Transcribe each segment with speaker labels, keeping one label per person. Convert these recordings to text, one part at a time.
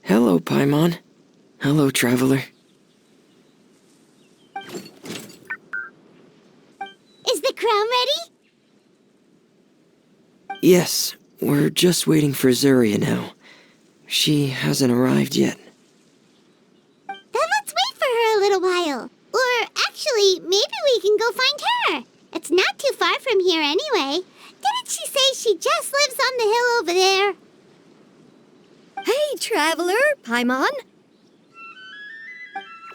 Speaker 1: Hello, Paimon. Hello, traveler.
Speaker 2: Is the crown ready?
Speaker 1: Yes, we're just waiting for Zuria now. She hasn't arrived yet.
Speaker 2: Then let's wait for her a little while. Or actually, maybe we can go find her. It's not too far from here anyway. Didn't she say she just lives on the hill over there?
Speaker 3: Hey, traveler, Paimon.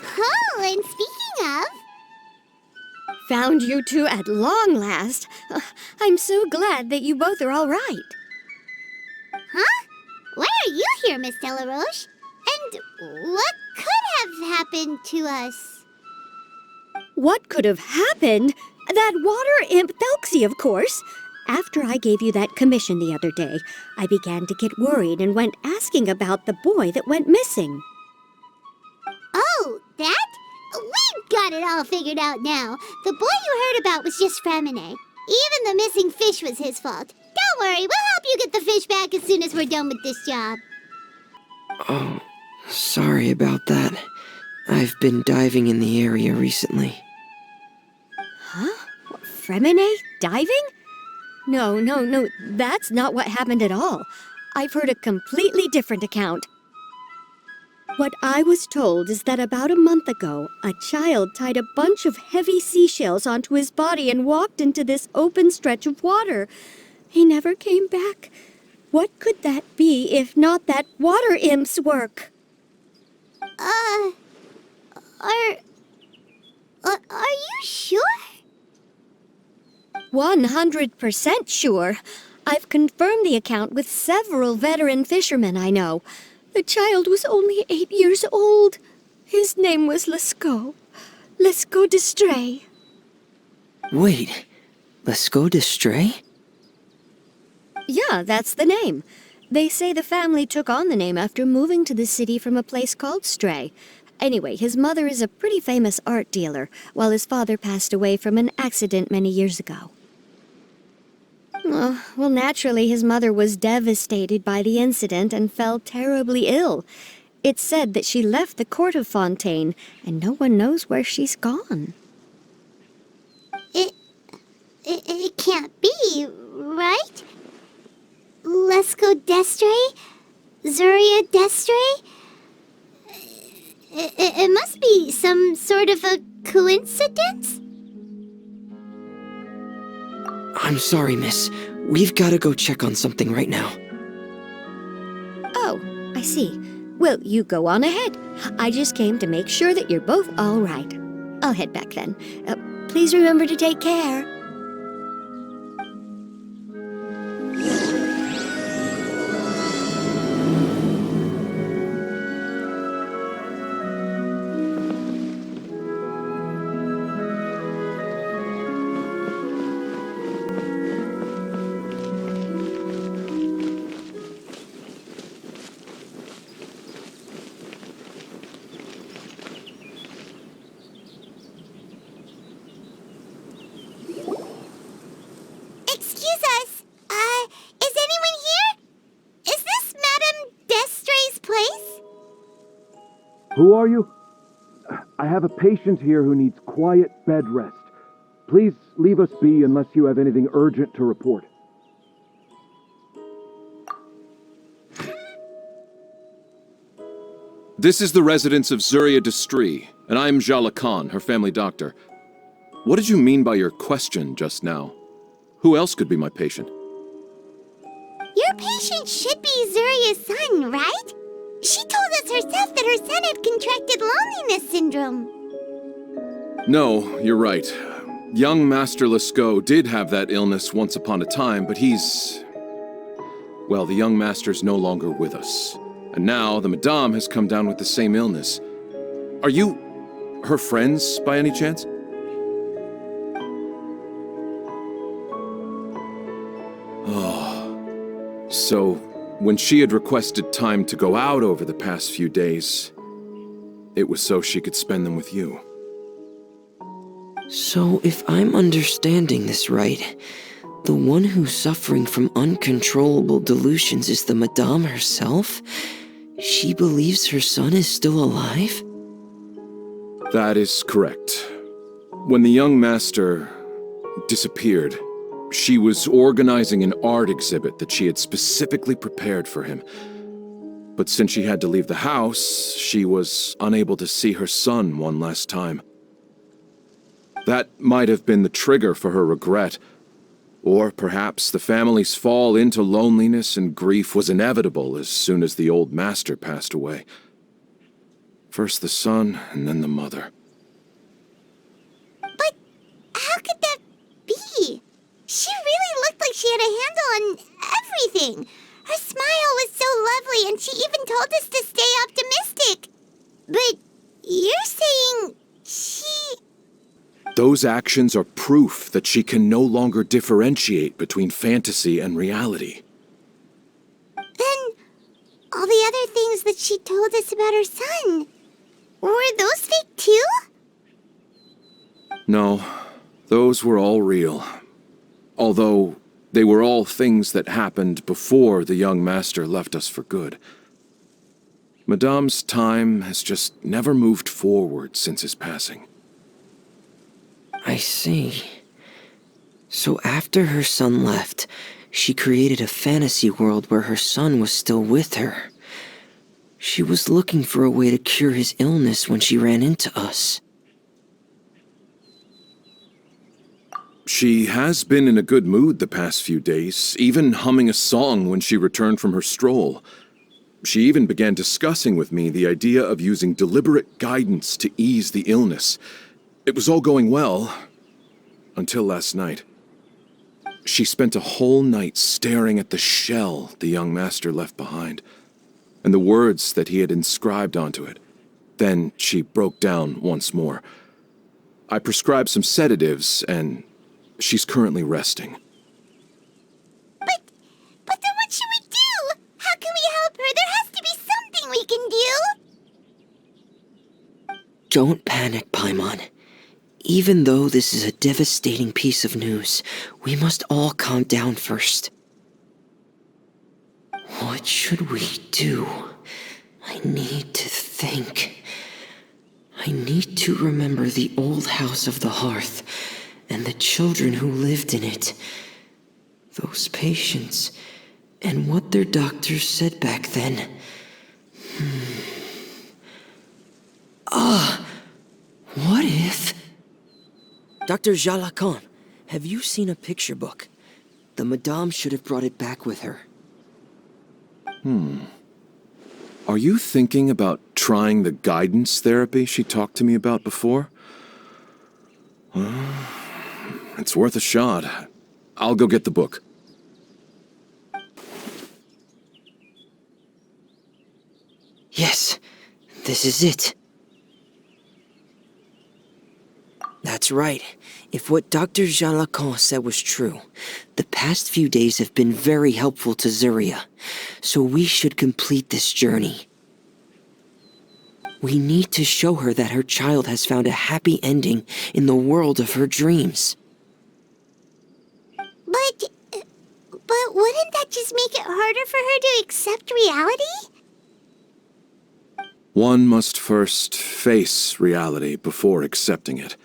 Speaker 2: Oh, and speaking of...
Speaker 3: Found you two at long last. I'm so glad that you both are all right.
Speaker 2: Huh? Why are you here, Miss Delaroche? And what could have happened to us?
Speaker 3: What could have happened? That water imp Thelxie, of course. After I gave you that commission the other day, I began to get worried and went asking about the boy that went missing.
Speaker 2: Oh, that? We've got it all figured out now. The boy you heard about was just ferminet. Even the missing fish was his fault. Don't worry, we'll help you get the fish back as soon as we're done with this job.
Speaker 1: Oh, sorry about that. I've been diving in the area recently.
Speaker 3: Huh? Ferminet? Diving? No, that's not what happened at all. I've heard a completely different account. What I was told is that about a month ago, a child tied a bunch of heavy seashells onto his body and walked into this open stretch of water. He never came back. What could that be if not that water imp's work?
Speaker 2: Are you sure?
Speaker 3: 100% sure. I've confirmed the account with several veteran fishermen I know. The child was only 8 years old. His name was Lescaut. Lescaut d'Estray.
Speaker 1: Wait, Lescaut d'Estray?
Speaker 3: Yeah, that's the name. They say the family took on the name after moving to the city from a place called Stray. Anyway, his mother is a pretty famous art dealer, while his father passed away from an accident many years ago. Well, naturally, his mother was devastated by the incident and fell terribly ill. It's said that she left the court of Fontaine, and no one knows where she's gone.
Speaker 2: It can't be, right? Lescaut d'Estray? Zuria d'Estray? It must be some sort of a coincidence?
Speaker 1: I'm sorry, miss. We've got to go check on something right now.
Speaker 3: Oh, I see. Well, you go on ahead. I just came to make sure that you're both all right. I'll head back then. Please remember to take care.
Speaker 2: Excuse us. Is anyone here? Is this Madame d'Estray's place?
Speaker 4: Who are you? I have a patient here who needs quiet bed rest. Please leave us be unless you have anything urgent to report.
Speaker 5: This is the residence of Zuria d'Estray, and I'm Arlecchino, her family doctor. What did you mean by your question just now? Who else could be my patient?
Speaker 2: Your patient should be Zuria's son, right? She told us herself that her son had contracted loneliness syndrome.
Speaker 5: No, you're right. Young Master Lescaut did have that illness once upon a time, but he's... Well, the young master's no longer with us. And now the Madame has come down with the same illness. Are you her friends, by any chance? Oh. So, when she had requested time to go out over the past few days, it was so she could spend them with you.
Speaker 1: So, if I'm understanding this right, the one who's suffering from uncontrollable delusions is the Madame herself? She believes her son is still alive?
Speaker 5: That is correct. When the young master disappeared, she was organizing an art exhibit that she had specifically prepared for him. But since she had to leave the house, she was unable to see her son one last time. That might have been the trigger for her regret. Or perhaps the family's fall into loneliness and grief was inevitable as soon as the old master passed away. First the son, and then the mother.
Speaker 2: But how could that be? She really looked like she had a handle on everything. Her smile was so lovely, and she even told us to stay optimistic. But you're saying she...
Speaker 5: Those actions are proof that she can no longer differentiate between fantasy and reality.
Speaker 2: Then all the other things that she told us about her son, were those fake too?
Speaker 5: No, those were all real. Although they were all things that happened before the young master left us for good. Madame's time has just never moved forward since his passing.
Speaker 1: I see. So after her son left, she created a fantasy world where her son was still with her. She was looking for a way to cure his illness when she ran into us.
Speaker 5: She has been in a good mood the past few days, even humming a song when she returned from her stroll. She even began discussing with me the idea of using deliberate guidance to ease the illness. It was all going well, until last night. She spent a whole night staring at the shell the young master left behind, and the words that he had inscribed onto it. Then she broke down once more. I prescribed some sedatives, and she's currently resting.
Speaker 2: But then what should we do? How can we help her? There has to be something we can do.
Speaker 1: Don't panic, Paimon. Even though this is a devastating piece of news, we must all calm down first. What should we do? I need to think. I need to remember the old house of the hearth and the children who lived in it. Those patients and what their doctors said back then. What if... Dr. Jalacon, have you seen a picture book? The Madame should have brought it back with her.
Speaker 5: Are you thinking about trying the guidance therapy she talked to me about before? It's worth a shot. I'll go get the book.
Speaker 1: Yes, this is it. That's right. If what Dr. Jalacon said was true, the past few days have been very helpful to Zuria, so we should complete this journey. We need to show her that her child has found a happy ending in the world of her dreams.
Speaker 2: But wouldn't that just make it harder for her to accept reality?
Speaker 5: One must first face reality before accepting it.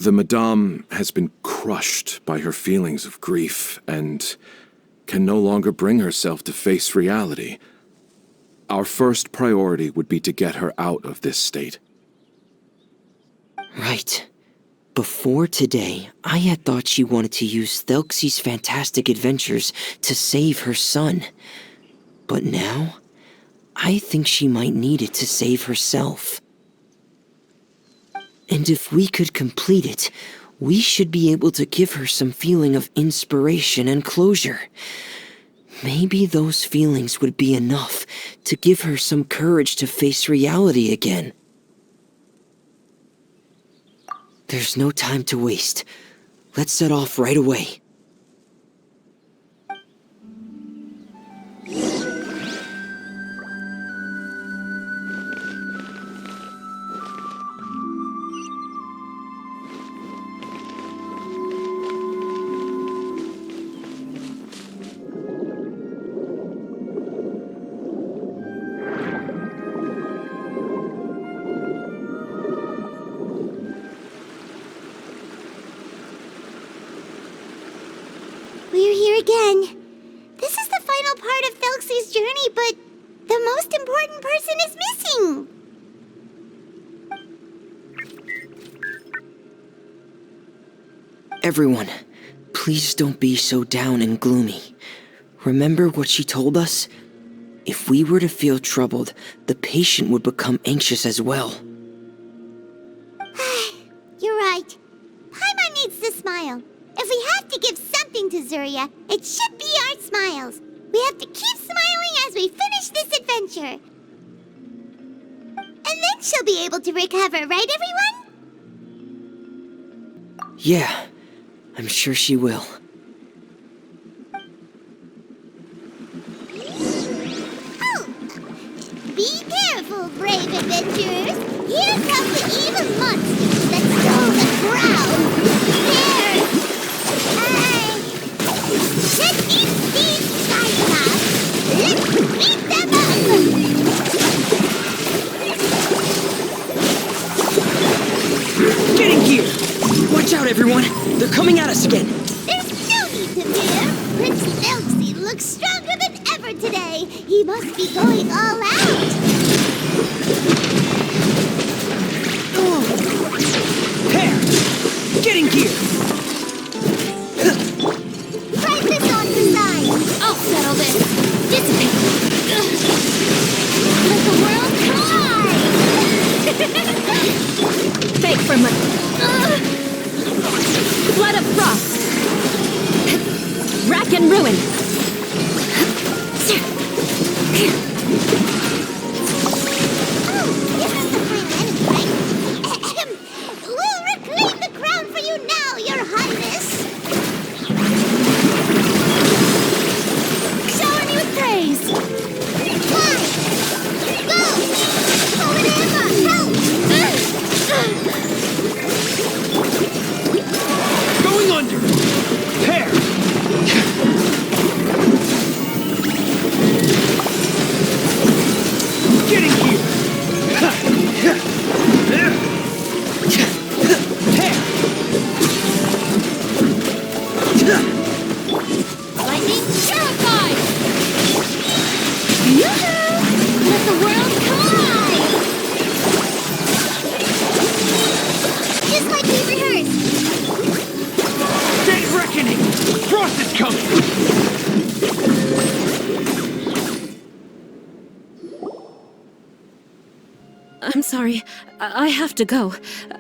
Speaker 5: The Madame has been crushed by her feelings of grief and can no longer bring herself to face reality. Our first priority would be to get her out of this state.
Speaker 1: Right. Before today, I had thought she wanted to use Thelxie's fantastic adventures to save her son. But now, I think she might need it to save herself. And if we could complete it, we should be able to give her some feeling of inspiration and closure. Maybe those feelings would be enough to give her some courage to face reality again. There's no time to waste. Let's set off right away.
Speaker 2: again. This is the final part of Thelxie's journey, but the most important person is missing.
Speaker 1: Everyone, please don't be so down and gloomy. Remember what she told us? If we were to feel troubled, the patient would become anxious as well.
Speaker 2: You're right. Paimon needs to smile. If we have to give something to Zuria, it should be our smiles. We have to keep smiling as we finish this adventure. And then she'll be able to recover, right, everyone?
Speaker 1: Yeah, I'm sure she will.
Speaker 2: Oh! Be careful, brave adventurers. Here come the evil monsters that stole the crown. There! Let these thieves guide us. Let's beat them up!
Speaker 1: Get in gear! Watch out, everyone! They're coming at us again!
Speaker 2: There's no need to fear. Prince Thelxie looks stronger than ever today. He must be going all out.
Speaker 1: Hair! Get in gear!
Speaker 2: Try this on the side. I'll settle this. Dissipate. Let the world collide!
Speaker 3: Fake for money. Flood of frost. Rack and ruin.
Speaker 2: Oh, this is the final enemy, right? We'll reclaim the crown for you now, Your Highness! Shower me with praise! Fly! Go! Forever! Help!
Speaker 4: Going under! Hair! Get in here!
Speaker 2: Lightning purified! Yoo-hoo! Let the world collide! Just like we rehearsed!
Speaker 4: Dead reckoning! Frost is coming!
Speaker 3: I'm sorry. I have to go.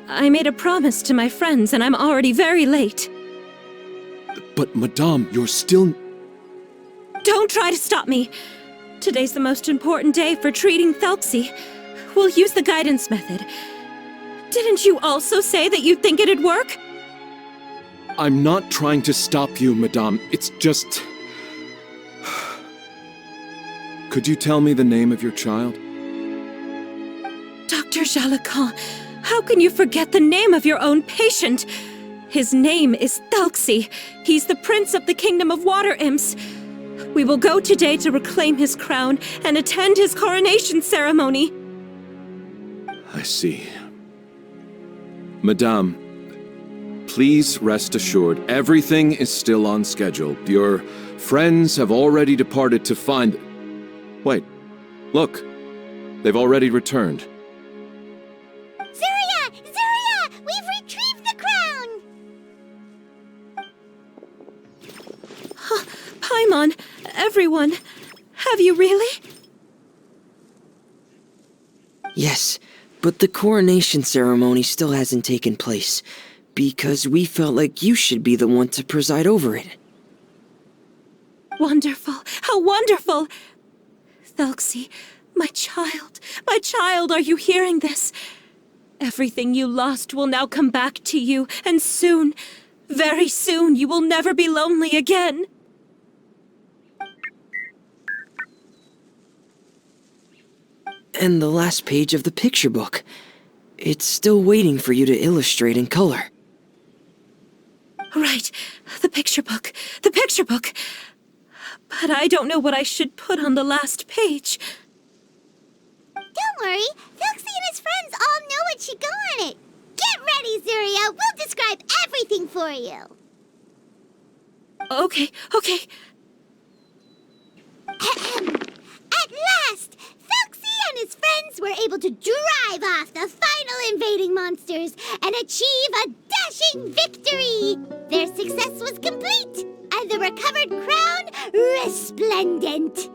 Speaker 3: I made a promise to my friends, and I'm already very late.
Speaker 5: But, Madame, you're still...
Speaker 3: Don't try to stop me. Today's the most important day for treating Thelxie. We'll use the guidance method. Didn't you also say that you think it'd work?
Speaker 5: I'm not trying to stop you, Madame. It's just... Could you tell me the name of your child?
Speaker 3: Dr. Jalacan, how can you forget the name of your own patient? His name is Thelxie. He's the prince of the kingdom of water imps. We will go today to reclaim his crown and attend his coronation ceremony.
Speaker 5: I see. Madame, please rest assured, everything is still on schedule. Your friends have already departed to find... Wait, look. They've already returned.
Speaker 2: Zuria! Zuria! We've retrieved the crown!
Speaker 3: Paimon, everyone, have you really?
Speaker 1: Yes, but the coronation ceremony still hasn't taken place, because we felt like you should be the one to preside over it.
Speaker 3: Wonderful, how wonderful! Thelxie, my child, are you hearing this? Everything you lost will now come back to you, and soon, very soon, you will never be lonely again.
Speaker 1: And the last page of the picture book. It's still waiting for you to illustrate in color.
Speaker 3: Right, the picture book. But I don't know what I should put on the last page.
Speaker 2: Don't worry, Thelxie and his friends all know what should go on it. Get ready, Zuria. We'll describe everything for you.
Speaker 3: Okay.
Speaker 2: At last, Thelxie and his friends were able to drive off the final invading monsters and achieve a dashing victory. Their success was complete, and the recovered crown resplendent.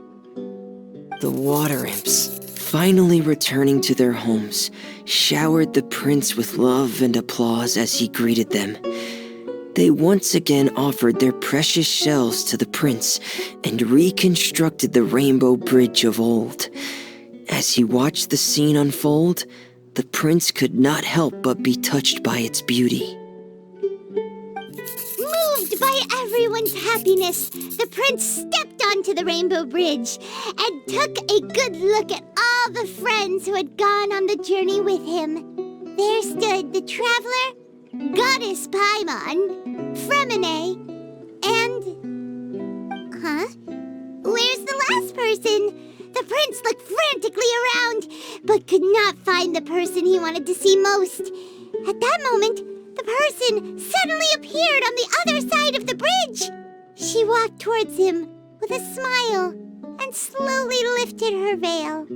Speaker 1: The water imps, finally returning to their homes, showered the prince with love and applause as he greeted them. They once again offered their precious shells to the prince and reconstructed the rainbow bridge of old. As he watched the scene unfold, the prince could not help but be touched by its beauty.
Speaker 2: Moved by everyone's happiness, the prince stepped onto the rainbow bridge and took a good look at all the friends who had gone on the journey with him. There stood the traveler, Goddess Paimon, Ferminet, and... Where's the last person? The prince looked frantically around, but could not find the person he wanted to see most. At that moment, the person suddenly appeared on the other side of the bridge. She walked towards him with a smile and slowly lifted her veil.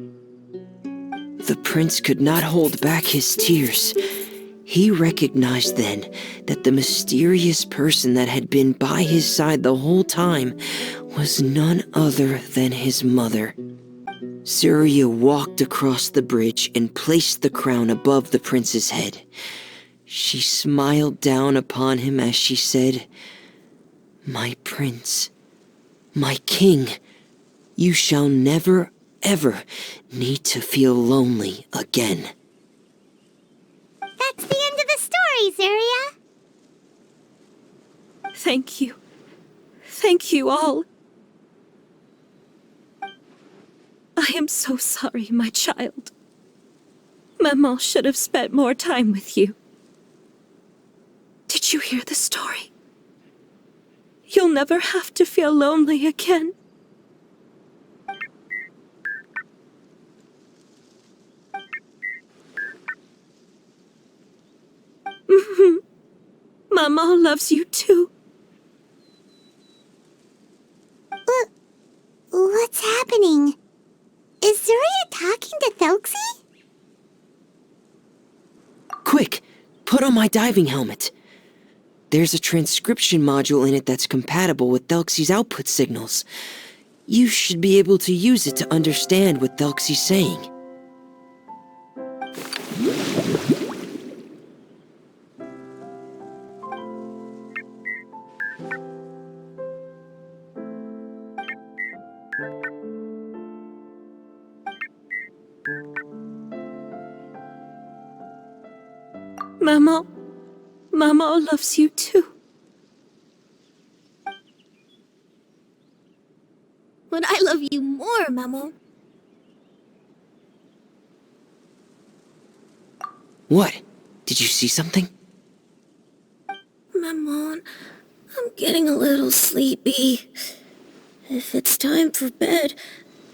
Speaker 1: The prince could not hold back his tears. He recognized then that the mysterious person that had been by his side the whole time was none other than his mother. Zuria walked across the bridge and placed the crown above the prince's head. She smiled down upon him as she said, "My prince, my king, you shall never, ever need to feel lonely again."
Speaker 2: That's the end of the story, Zuria.
Speaker 3: Thank you. Thank you all. I am so sorry, my child. Maman should have spent more time with you. Did you hear the story? You'll never have to feel lonely again. Maman loves you too.
Speaker 2: What's happening? Is Zuria talking to Thelxie?
Speaker 1: Quick, put on my diving helmet. There's a transcription module in it that's compatible with Thelxie's output signals. You should be able to use it to understand what Thelxie's saying. Maman loves you too.
Speaker 2: But I love you more, Maman.
Speaker 1: What? Did you see something?
Speaker 6: Maman, I'm getting a little sleepy. If it's time for bed,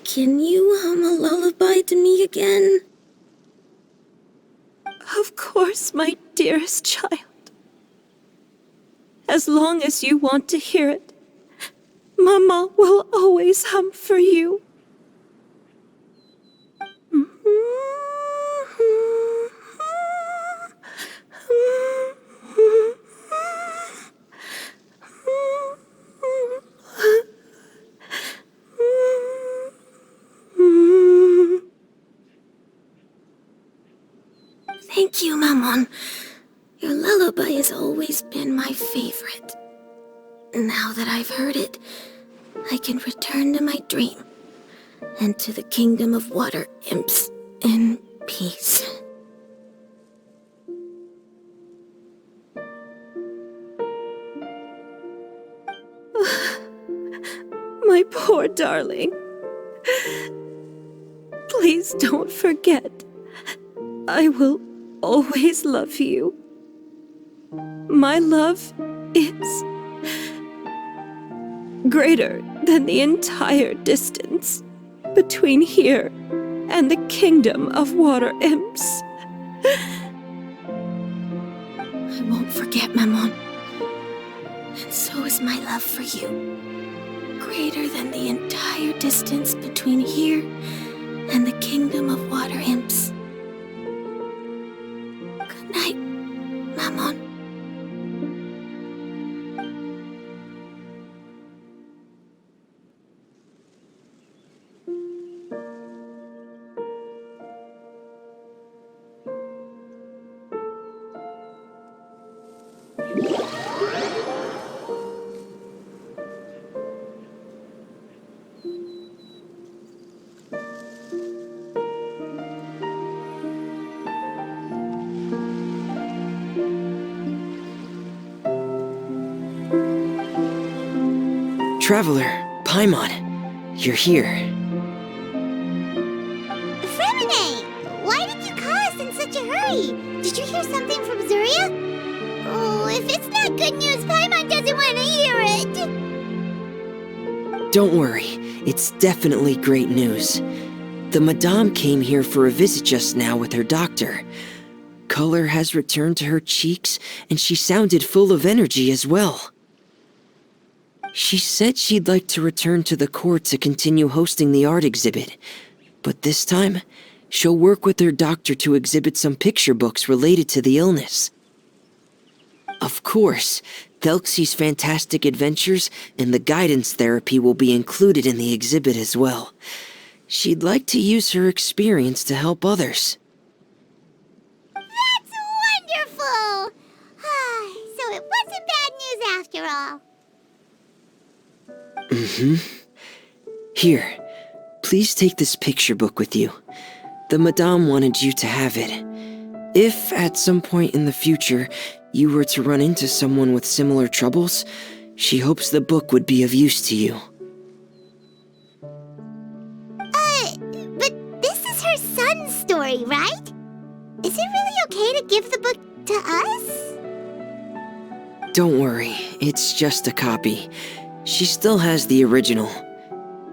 Speaker 6: can you hum a lullaby to me again?
Speaker 3: Of course, my dearest child. As long as you want to hear it, Mama will always hum for you.
Speaker 6: Thank you, Maman. Your lullaby has always been my favorite. Now that I've heard it, I can return to my dream and to the kingdom of water imps in peace.
Speaker 3: My poor darling. Please don't forget. I will always love you. My love is greater than the entire distance between here and the kingdom of water imps.
Speaker 6: I won't forget, Maman. And so is my love for you. Greater than the entire distance between here and the kingdom of water imps. Good night, Mammon.
Speaker 1: Traveler, Paimon, you're here.
Speaker 2: Ferminet! Why did you call us in such a hurry? Did you hear something from Zuria? Oh, if it's not good news, Paimon doesn't want to hear it!
Speaker 1: Don't worry, it's definitely great news. The Madame came here for a visit just now with her doctor. Color has returned to her cheeks, and she sounded full of energy as well. She said she'd like to return to the court to continue hosting the art exhibit. But this time, she'll work with her doctor to exhibit some picture books related to the illness. Of course, Thelxie's fantastic adventures and the guidance therapy will be included in the exhibit as well. She'd like to use her experience to help others.
Speaker 2: That's wonderful! So it wasn't bad news after all.
Speaker 1: Here, please take this picture book with you. The Madame wanted you to have it. If, at some point in the future, you were to run into someone with similar troubles, she hopes the book would be of use to you.
Speaker 2: But this is her son's story, right? Is it really okay to give the book to us?
Speaker 1: Don't worry, it's just a copy. She still has the original.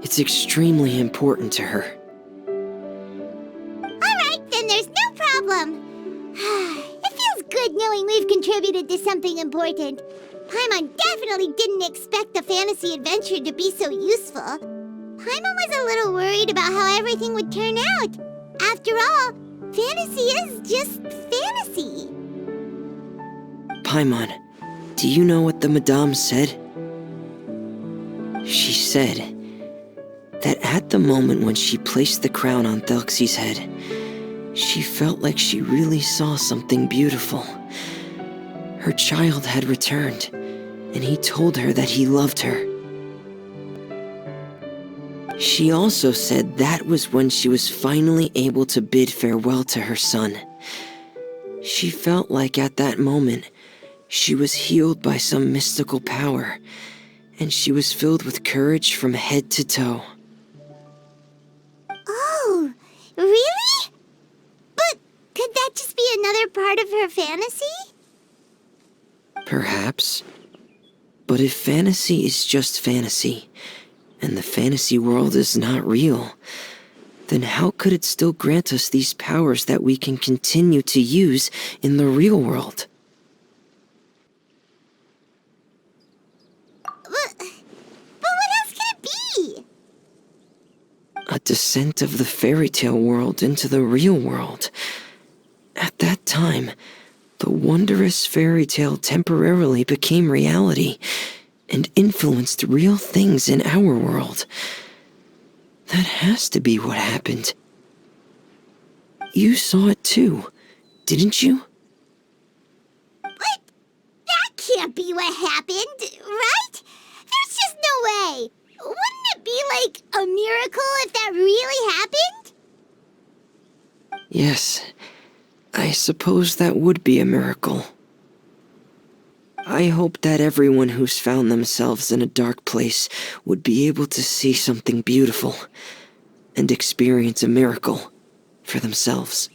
Speaker 1: It's extremely important to her.
Speaker 2: Alright, then there's no problem. It feels good knowing we've contributed to something important. Paimon definitely didn't expect the fantasy adventure to be so useful. Paimon was a little worried about how everything would turn out. After all, fantasy is just fantasy.
Speaker 1: Paimon, do you know what the Madame said? She said that at the moment when she placed the crown on Thelxie's head, she felt like she really saw something beautiful. Her child had returned, and he told her that he loved her. She also said that was when she was finally able to bid farewell to her son. She felt like at that moment, she was healed by some mystical power, and she was filled with courage from head to toe.
Speaker 2: Oh, really? But could that just be another part of her fantasy?
Speaker 1: Perhaps. But if fantasy is just fantasy, and the fantasy world is not real, then how could it still grant us these powers that we can continue to use in the real world?
Speaker 2: But what else could it be?
Speaker 1: A descent of the fairytale world into the real world. At that time, the wondrous fairy tale temporarily became reality and influenced real things in our world. That has to be what happened. You saw it too, didn't you?
Speaker 2: But that can't be what happened, right? There's just no way. Wouldn't it be like a miracle if that really happened?
Speaker 1: Yes, I suppose that would be a miracle. I hope that everyone who's found themselves in a dark place would be able to see something beautiful and experience a miracle for themselves.